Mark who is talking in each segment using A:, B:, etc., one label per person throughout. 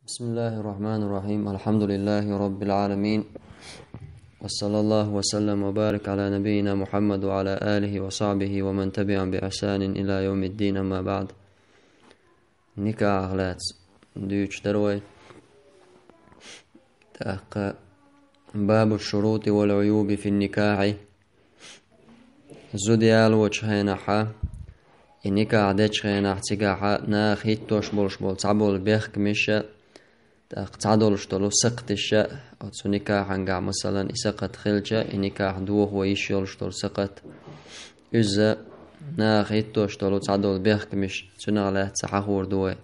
A: بسم الله الرحمن الرحيم. الحمد لله رب العالمين، وصلى الله وسلم وبارك على نبينا محمد وعلى آله وصحبه ومن تبعهم بإحسان إلى يوم الدين. أما بعد، نكاح أغلات ديوش دروي تأق باب الشروط والعيوب في النكاح. زوديال وجهينا حا النكاح ديش خينا احتقاحا ناخ هيتوش بولش بول تعبول بيخك مشا تعدل شتلو سقط الشاء أو نكاح عنقع مثلا إسقط خلجة نكاح دوه ويشيل شتل سقط إذا ناخيتو شتلو تعدل بيخك مش تنغله تحور دوه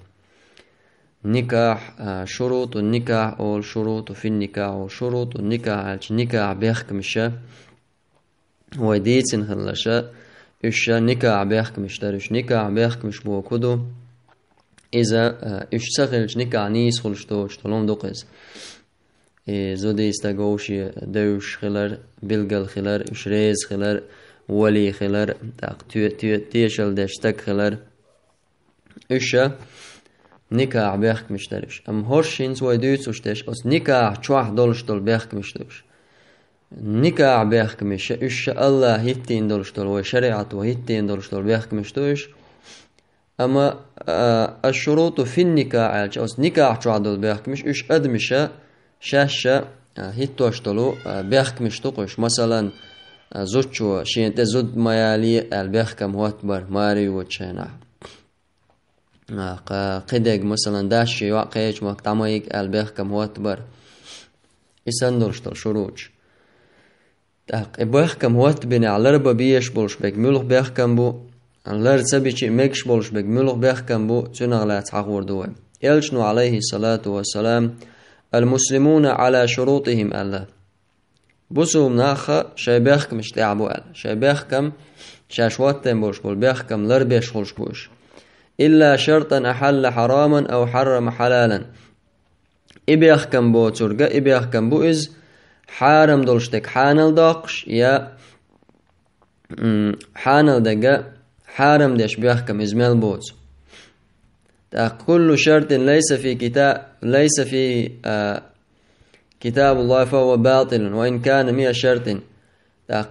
A: نكاح. شروط النكاح أو شروط في النكاح أو شروط النكاح نكاح بيخك مشا وديتن خلشة إيش نكاح بيخك مش درش نكاح بيخك مش بو كدو إذا اشتغلش نكاح نيس خلش تلوم دوقز زودي استغوشي دوش خلر بلغل خلر اشريز خلر ولي خلر تيشل دشتك خلر إيش نكاح بيخك مش درش أم هرشين سوى دوتس وشتش أس نكاح چوح دولش دول بيخك مش درش نكاح بيخك مش إيش الله هيتين دولش دول وشريعة وهيتين دولش دول بيخك مش درش. أما الشروط في النكاح أس نكاح چوح دول بيخك مش إيش أدمشة شاشة هيتوش دولو بيخك مش تقوش مثلا زوجو شينت زود ميالي البيخكم هوتبر ماري وچينا قدق مثلا داشي واقعيش مقتميك البيخكم هوتبر يسندلش دول شروط بيخكم هوتبني على ربا بيش بولش بيك ملوخ بيخكم بو لر سبيشي ميكش بولش بيك ملوخ بيخكم بو تنغلا تعقور دوه يلشنو عليه الصلاة والسلام المسلمون على شروطهم الله بوسو مناخا شاي بيخكم اشتعبو الله شاي بيخكم شاشواتن بولش بول بيخكم لر بيش خلش بوش إلا شرطا أحل حراما أو حرم حلالا إبيخكم بو ترقى إبيخكم بو إز حارم دولشتك حانل داقش يا حانل دقا حارم ديش بيخكم إزميل بوت كل شرط ليس في كتاب الله فهو باطل وإن كان 100 شرط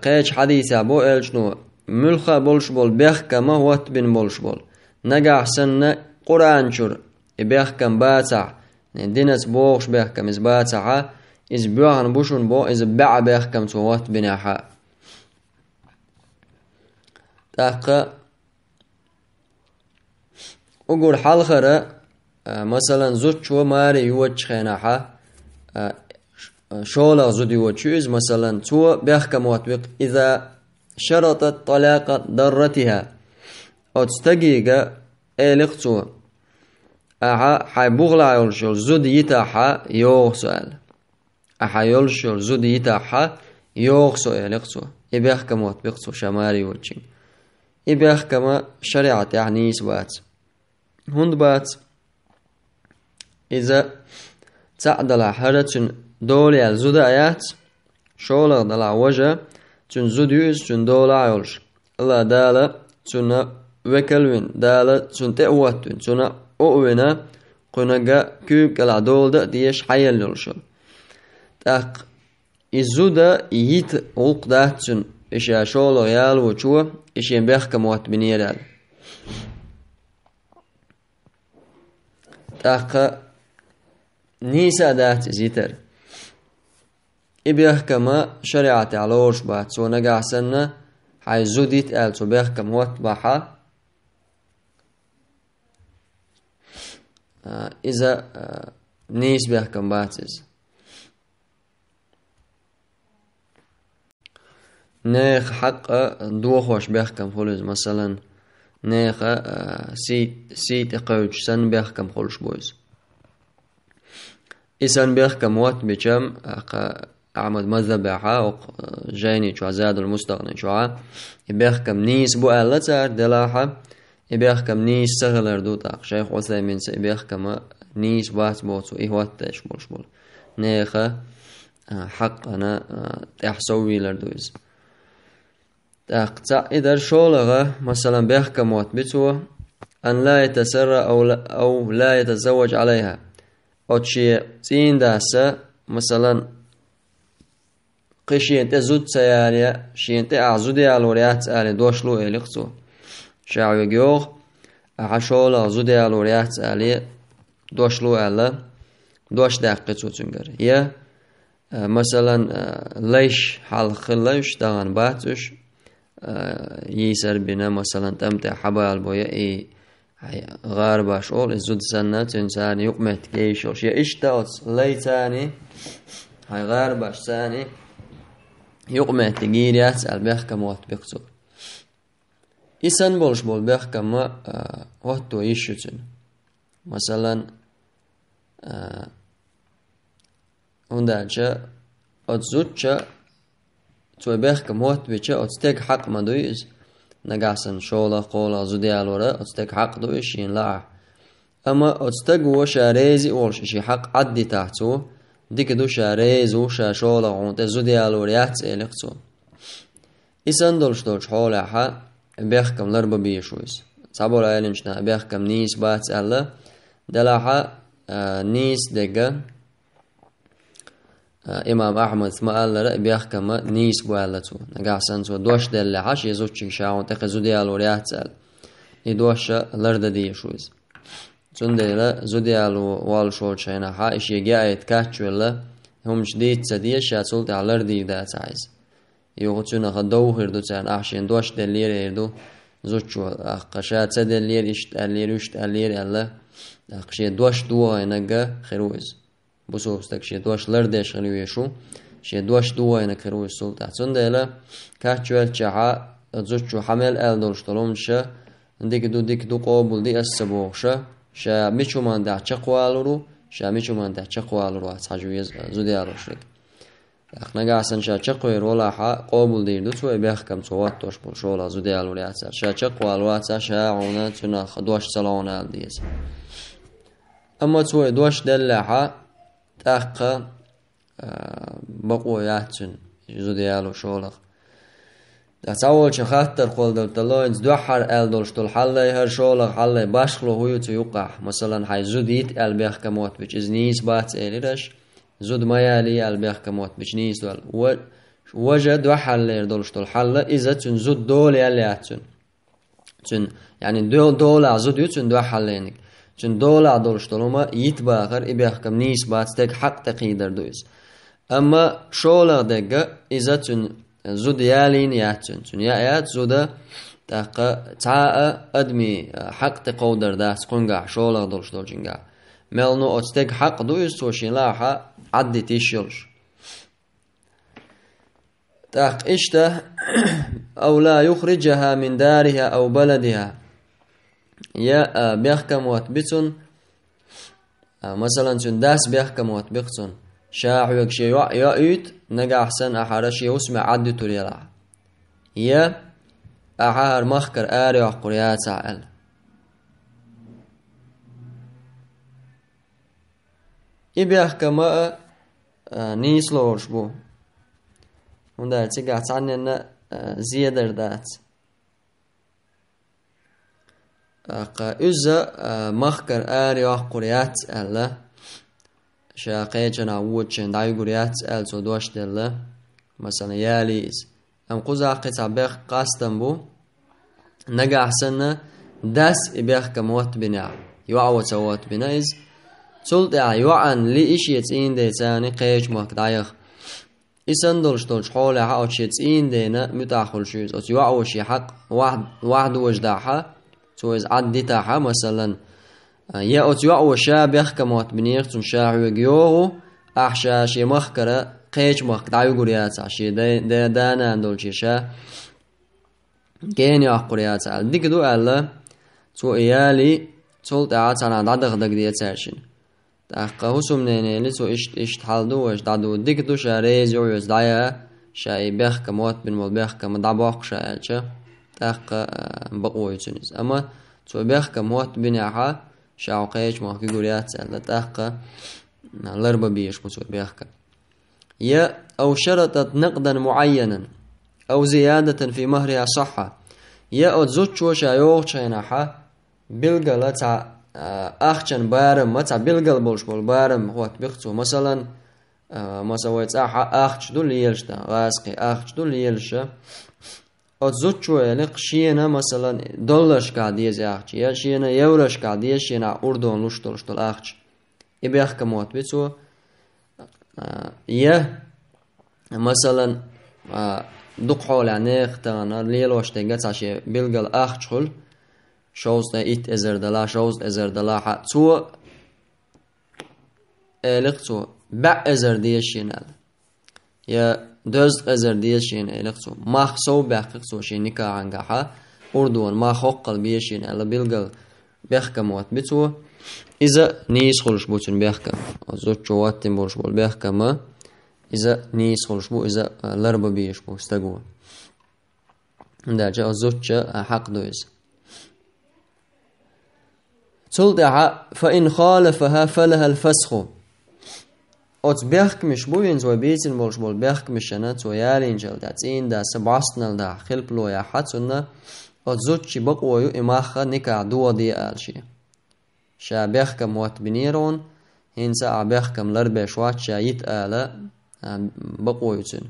A: قيش حديث أبو إلشنو ملخا بولش بول بيخكم هوت بن بولش بول نقع سنة قرآن شر بيخكم باتع دينس بوغش بيخكم إز باتعا إز بيوهن بوشن بو إز بع بيخكم توات بناحا تاقا أقول حالخرة مثلا زوجو ماري يوچ خيناحا شولا زود يوچوز مثلا تو بيخكم واتبق إذا شرطت طلاق ضرتها أو تستقيق إلقتو حي بغلا يولشول زود يتاحا يوغ سؤال أحا يولشول زود يتاحا يوغ سؤال إلقتو إبيخكم واتبقتو شماري وچين إبيخكم شريعة يعني سبات هند بات إذا تعدل حرة دولي الزود آيات شولغ دلع وجه تن زود يوز تن دولع يولش الله دالة تن وكلوين دالة تن تأواتون تن أؤونا قنقا كيوك العدول دا ديش حيال يولشل تاق الزودة يهيت غلق دا تن إشيا شولغ يال وچوه إشيا بيخكم وات بنيرال تاق نيسا دات زيتر إبيخكم شريعة علوش بات سو نقع سنة حي زوديت آل سو بيخكم وات باحا إذا نيس بيحكم باتز نيخ حق دوخوش بيحكم خلوز مثلا نيخ سيت اقوج سن بيحكم خلوش بوز إسان بيحكم وات بيشم أعمد مذبحا جاني شو زاد المستغني شو بيحكم نيس بو ألتار دلاحا إبيخكم نيس سغلر دوتاق شيخ عثيمين إبيخكم نيس بات بوتو إهواتش بول نيخة حقنا تحسوي لردوز تاق إذا شولغة مثلا بيخكم وات بتوه أن لا يتسرى أو لا يتزوج عليها أتشي تين داسة مثلا قشين تزود سياليا شين تعزودي على وريات على دوشلو إليقتو شعو يجوغ أحشول أزودي على وريات على دوشلو على دوش دقيقة تنجر يا مثلا ليش حال خلش دهان باتش يسر بنا مثلا تمتع حبال بويا إيه غار باش أول الزود سنة تنساني يقمت كيشوش يا إشتاوت ليتاني هاي غار باش ثاني يقمت تجيريات البيخ كموت بيقصو إسان بولش بول بيخ كما وقتو يشوتن مثلا هندانشا أتزوتشا توي بيخ كموت بيشا أتستيق حق ما دويز نقاسن شولا قولا زوديال ورا أتستيق حق دويش لا أما أتستيق وشا ريزي أولش إشي حق عدي تحتو ديك دو شا ريز وشا شولا غونت زوديال وريات إليقتو إسان دولش حولا حا بيخ كم لربا بيشويز صابولا إلينشنا بيخ كم نيس بات ألا دلاحا نيس دقا إمام أحمد ما قال لا بيحكم نيس بوالتو نقاسن تو دوش دل عش يزوجك شاون تخزو ديال وريات سال يدوش لرد دي شويز تندلا زوديال وال شول شينا ها إيش يجي يتكاتش ولا هم جديد سديش شاتولت على لردي دا تعيز يوغتونا خدو هردو تان أحشين دوش دلير هردو زوجو قشات سدلير إشت ألير إشت ألير ألا قشي دوش دوا ينقى خروز بسوف تكشي دوش لردش خلويشو شي دوش دوا ينكروي سلطة تندلا كاتشوال تشعا تزوجو حمل ألدولش طلومشا ديك دو قابل دي السبوغشا شا ميشو من دا تشقوالورو شا ميشو من دا تشقوالورو تحجو زوديالوش لك اخنا قاسن شا تشقوي رولا حا قابل دير دو توي بيخكم توات توش بولشولا زوديالو رياتسا شا تشقوالو شا عونا تنا خدوش سلاونا الديس أما توي دوش دلحا تاقا بقوياتن زوديالو شولق تاول شخاطر قول دلتلوينز دوحر دولش طول حلي هر شولق حلي باشخلو هويو تيوقع مثلا حي زوديت البيخ كموت بيش ازنيس بات إليرش زود ميالي البيخ كموت بيش نيس دول وجد دوحر دولش طول حلي إذا تن زود دول يالياتن تن يعني دول زود يتن دوحر لينك چون دولا دولش طولما يتباخر إبيخ كم نيس بات تك حق تقيدر دويس أما شولا دقا إذا تن زود يالين ياتن تن يات زودا تاقا تعاء أدمي حق تقودر داس قنقع شولا دولش دولجنقع ملنو أتستك حق دويس توشين لاحا عدي تيشيلش تاق إشته أو لا يخرجها من دارها أو بلدها يا بيحكم واتبتون مثلا تن داس بيحكم واتبتون شاح يكشي يأيت نجا أحسن أحرش يسمع عد تريلا يا أحار مخكر آري وقريات عال يبيحكم نيس لورش بو وندا تيجا تعنينا زيادة دات إذا مخكر آري وقريات ألا شاقي جنا ووتشن داي قريات أل سودوش دلا مثلا ياليز أم قزا قطع بيخ قاستن بو نجا أحسن داس إبيخ كموت بناع يوعو توات بنايز سلط يوعن لإيش يتين دي تاني قيج مهك دايخ إسان دولش حولي حاوش يتين دينا متاخل شوز أو يوعو شي حق واحد وجداحا تويز عدي تاحا مثلا يا أتيوع وشابخ كموت بنيرتون شاعو يجيوه أحشاش يمخكرة قيش مخك دعيو قريات عشي دانا عندول شيشا كين يا قريات عال ديك دو ألا تو إيالي تولت عاد عن عدد غدق دي تاشين تاقا هسو منيني اللي تو إشت حالدو وإش دادو ديك دو شاريز يويز دايا شاي بيخ كموت بن والبيخ كمدعبوخ شايلشا تاقا بقوي تونيز أما تو بيخ كموت بنيعها شاوقيش ما في قريات سألة تاقا الأربع بيش بسوي بيحكا يا أو شرطت نقدا معينا أو زيادة في مهرها صحة يا أتزوج وشايوغ شيناحا بلغة أخشن بارم ما تعبيل بولش بول بارم هو تبيختو مثلا مثلا أخش دول يلشتا غاسقي أخش دول يلشة أتزوج شوية لق شينا مثلا دولارش قاعدية أخش يا شينا يورش قاعدية شينا أردن لشتول أخش يبيخ كموت بيتو يه مثلا دق حول عنيخ تانا ليلوش تنجت عشي بيلقى الأخش حل شوز تا إت إزر دلا شوز إزر دلا حق تو لقتو بع إزر ديشين يا دوز إزر ديشين لقتو ما خسو بحققتو شي نكا عنقها أردوان ما خوقل بيشين ألا بيلقى بيحكم وات بيتو إذا نيس خلش بوتن بيحكم زوج جوات بولش بول بيحكم إذا نيس خلش بو إذا لربا بيش بو استقوى دا جاء زوج حق دوز تلدع فإن خالفها فلها الفسخ أت بيحكمش بو ينزو بيتن بولش بول بيحكمش أنا تو يالين جل داتين دا سبعستنال دا خلب لو يا حتسنا أت زوج بقويو إماخا نكا دوا دي آلشي شا بيحكم وات بنيرون هنسا بيحكم لربيش وات شا يتآلا بقويو تن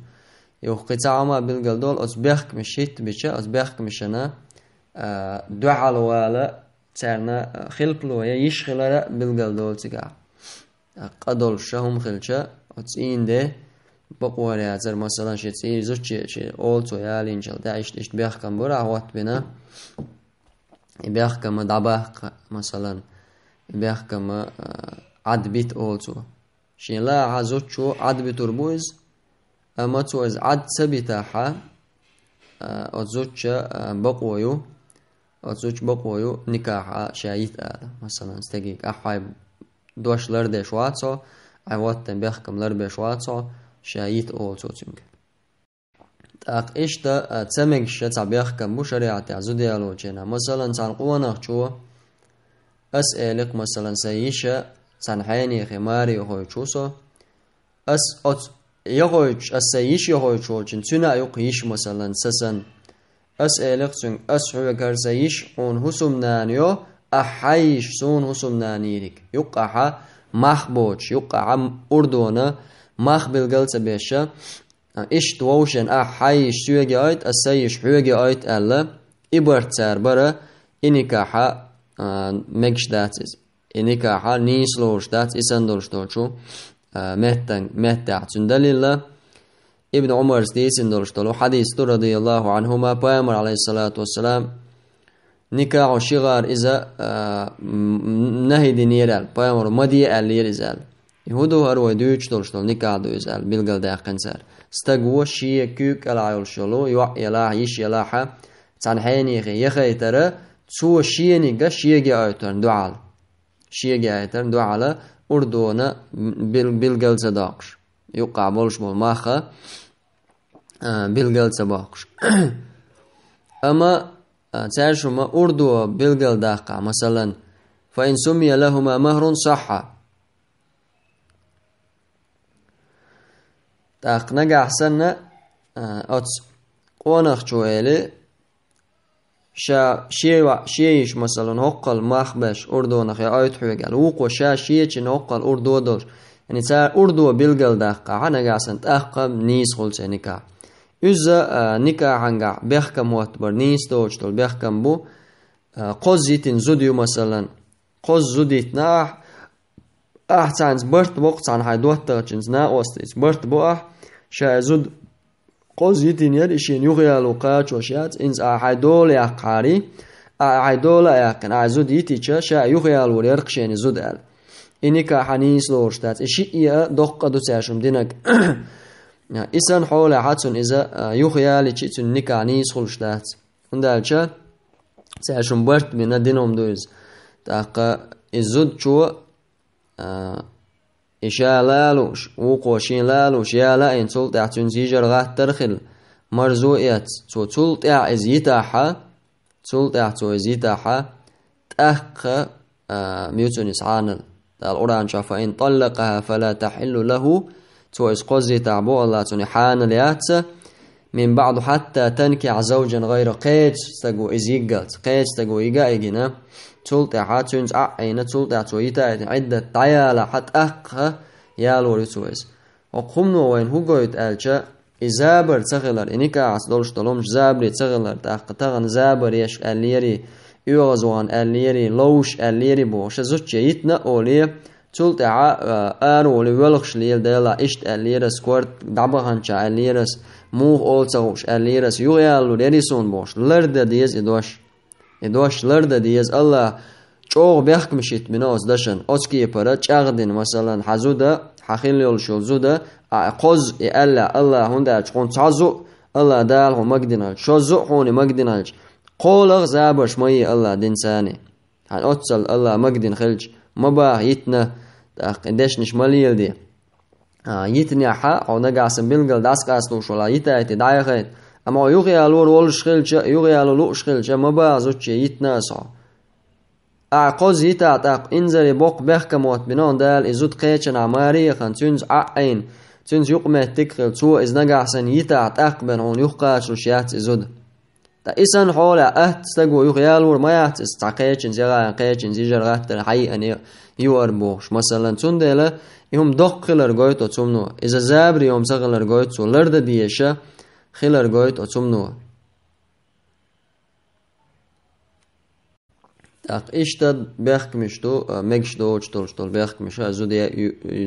A: يو قطع ما بالقل دول أت بيحكمش هيت بيشا أت بيحكمش أنا دعا لوالا تارنا خلب لو يشخلر بالقل دول تقع قدول شهم خلشة أتسين ده بقوة يعتر مثلا شي تسير زوج شي أولتو يالين جل داعش تشت بيحكم برا وات بنا بيحكم دعباق مثلا بيحكم عد بيت أولتو شي لا عزوج شو عد بتربوز أما توز عد سبتاحة أتزوج بقويو أتزوج بقويو نكاحة شايت آلا مثلا استقيق أحايب دوش لرده شواتو عواتن بيحكم لربه شواتو شايت أولتو تنك تاق إشتا تسمك شتا بيحكم بو شريعة عزودي ألو جينا مثلا تنقوانا شو أسألك مثلا سيشة تنحيني خماري يخوي شوسو يخوي السيش يخوي شو تنا يقيش مثلا سسن أسألك تن أسحو كرسيش اون هسم نانيو أحيش سون هسم نانيرك يقع مخبوش يقع أردونا مخ بالقلت بيشا إش تووشن أحيش سويجي آيت السيش حويجي آيت ألا إبرتار برا إنكاحا مكش داتز إنكاحا نيسلوش دات إسندولش دولشو مهتع تندلل ابن عمر ستيسندولش دولو حديث رضي الله عنهما بامر عليه الصلاة والسلام نكاح شغار إذا نهي دينيرال بامر مدي اللي رزال يهودو هرو دوش دولشتول نكاح دو يزال بلغل داقن سار استقوى شيء كوك العيول شلو يلاح يش يلاحا تنحيني يخي ترى سوى شيء نيجا شيء جاء ايترن دعال شيء جاء ايترن دعالة أردونا بلغل صداقش يقع بولش بول ماخا بلغل صداقش أما تعرفوا ما أردو بلغل داقع مثلا فإن سمي لهما مهر صحة تاق نقع سنة أتس قونخ شوالي شيش مثلا هقل مخبش أردو نخي آيت حويقال وقو شيش هقل أردو دور يعني تار أردو بلغل داقع نقع سنة أخم نيس خلصة نكاح إذا نكاح عنقع بيحكم واتبر نيس دوشتول بيحكم بو قوزيتين زوديو مثلا قوز زوديت ناح تانز برت وقت عن حيدوات تغجنز نا وستيت برت بوح شا زود قوزيتين يريشين يغيالو قاچ وشيات إنز حيدول يقاري حيدول يقن زود يتيچا شا يغيالو يرقشين زود أل إنكا حنيس لورشتات إشيئة دقة دو تاشم دينك إسان حول حاتون إذا يغيالي چيتون نكا حنيس خلشتات وندالچا تاشم برت بنا دينهم دوز تاقا الزود شو إشالالوش وقوشين لالوش يالا إن تلت اعتون زيجر غات ترخل مرزوئيات تلت إزيتاحا تلت اعتو إزيتاحا تأخ ميوتون إسعانل القرآن شافا إن طلقها فلا تحل له تو إسقوزي تعبو الله تنحان ليات من بعد حتى تنكع زوجا غير قيج تقو إزيقات قيج تقو إيقا إيقنا تلتع تنز عين تلتع تويتا عدة تعالى حت أخ يالو رسويس وقمنو وين هو قويت ألشا إزابر تغلر إنك عصدولش طلومش زابري تغلر تغن زابر يش أليري يوغزوان أليري لوش أليري بوش زوج يتنا أولي تلتع أرولي ولخش ليل ديلا إشت أليرس كورت دعبغانشا أليرس موغ أولتغوش أليرس يغيالو ريسون بوش لرد ديز إدوش لرد ديز الله چوغ بيحكمشيت منوز دشن أسكي برا چاغدين مثلا حزودا حخيل يولشو زودا قوز إلا الله هندا چون تعزو الله دال هو مقدنال شوزو هوني مقدنالج قولغ زابرش مي الله دينساني هن أتصل الله مقدن خلج مبا يتنا دشنش مليل دي يتني حا أو نقاسم بلغل داسكاسلو شولا يتايتي دايخيت أما يغيالو رولش خلج يغيالو لوش خلج مبا زوچي يتنا سا أعقوز يتعتق إنزري بوق بيحكموت بنون دال إزود قيتشن عماري خان تنز عين تنز يقمه تكخل تو إز نقاسن يتعتق بنون يقاش رشيات إزود تا إسان حولا تستقو يغيالور ما يحتس تعقيتشن زيغاين قيتشن زيجر غاتر حقيقا يواربوش مثلا تندل يهم دق خلر قويتو تمنو إذا زابر يوم سغلر قويتو لرد ديشا خلر قويتو تمنو إشتد بيحكمشتو مجشتو وشتول بيحكمشو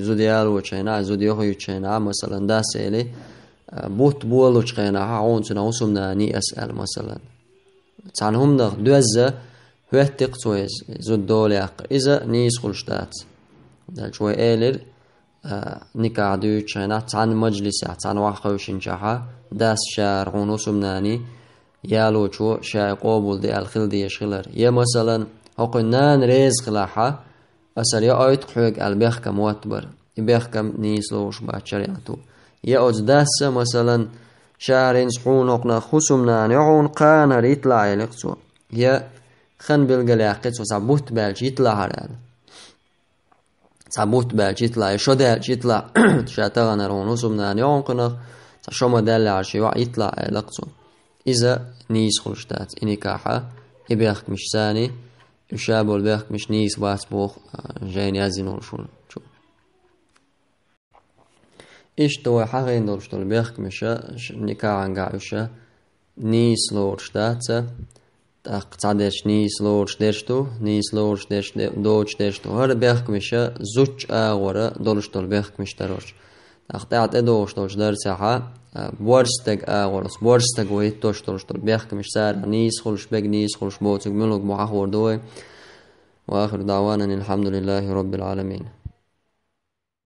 A: زوديال وشينا زوديوه يشينا مثلا دا سيلي بوت بولو شينا عون سنا وسمنا ني أسأل مثلا تعنهم ده دوزة هوتق تويز زود دولي إذا نيس خلشتات ده شوي إيلر نكادو شينا تان مجلس تان واقعوشين شاها داس شار عون وسمناني يالو شو شاي قابل دي الخل دي يشغلر يا مثلا هقنان ريز خلاحة أسر يا آيت حق البيخكم واتبر يبيخكم نيسلوش باتشريعتو يا أجداس مثلا شهرين سحون وقنا خصمنا نعون قانا يطلع يلقصو يا خن بالقلاقيت وصابوت بالج يطلع هرال صابوت بالج يطلع يشود يطلع شاتغنا رون خصمنا نعون قنا شما دل عشي يطلع يلقصو إذا نيس خلشتات إنكاحة يبيخك مش ثاني يشابه البيخك مش نيس باسبوخ جاين يازينو شو إيش تو حقين دولش دول بيخك مش نكاحان قاعشة نيس لورشتات تقصدش نيس لورش ديشتو نيس لورش ديش دوش ديشتو هر بيخك مش زوج آغورة دولش دول بيخك مش تروش تقطعت إدوش دولش درسها بورستك آغورس بورستك ويتوش دولش دول بيخك مش سار نيس خلش بيك نيس خلش بوتك ملوك محاور دوي وآخر دعوانا الحمد لله رب العالمين.